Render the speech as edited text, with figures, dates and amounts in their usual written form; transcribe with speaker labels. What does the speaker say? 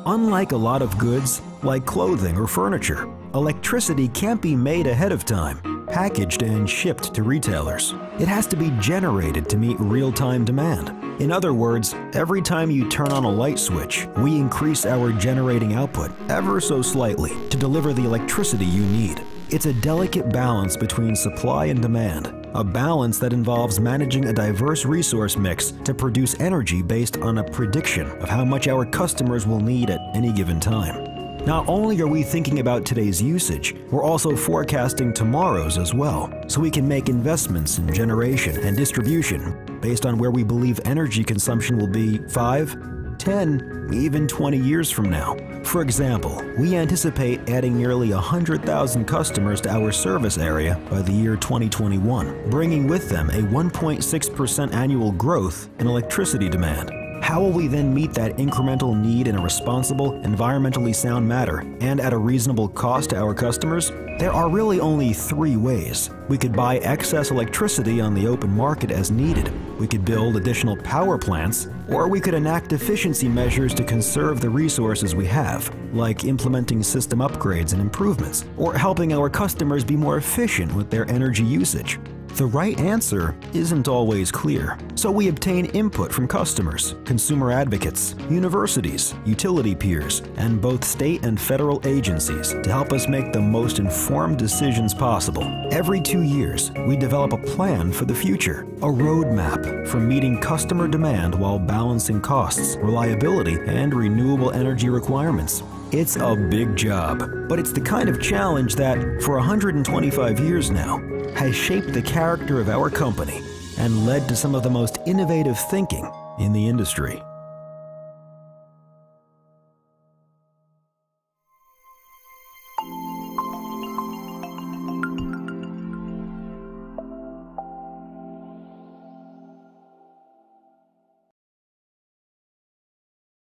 Speaker 1: Unlike a lot of goods, like clothing or furniture, electricity can't be made ahead of time, packaged and shipped to retailers. It has to be generated to meet real-time demand. In other words, every time you turn on a light switch, we increase our generating output ever so slightly to deliver the electricity you need. It's a delicate balance between supply and demand, a balance that involves managing a diverse resource mix to produce energy based on a prediction of how much our customers will need at any given time. Not only are we thinking about today's usage, we're also forecasting tomorrow's as well, so we can make investments in generation and distribution based on where we believe energy consumption will be 5, 10, even 20 years from now. For example, we anticipate adding nearly 100,000 customers to our service area by the year 2021, bringing with them a 1.6% annual growth in electricity demand. How will we then meet that incremental need in a responsible, environmentally sound manner and at a reasonable cost to our customers? There are really only 3 ways. We could buy excess electricity on the open market as needed, we could build additional power plants, or we could enact efficiency measures to conserve the resources we have, like implementing system upgrades and improvements, or helping our customers be more efficient with their energy usage. The right answer isn't always clear, so we obtain input from customers, consumer advocates, universities, utility peers, and both state and federal agencies to help us make the most informed decisions possible. Every 2 years, we develop a plan for the future, a roadmap for meeting customer demand while balancing costs, reliability, and renewable energy requirements. It's a big job, but it's the kind of challenge that, for 125 years now, has shaped the character of our company and led to some of the most innovative thinking in the industry.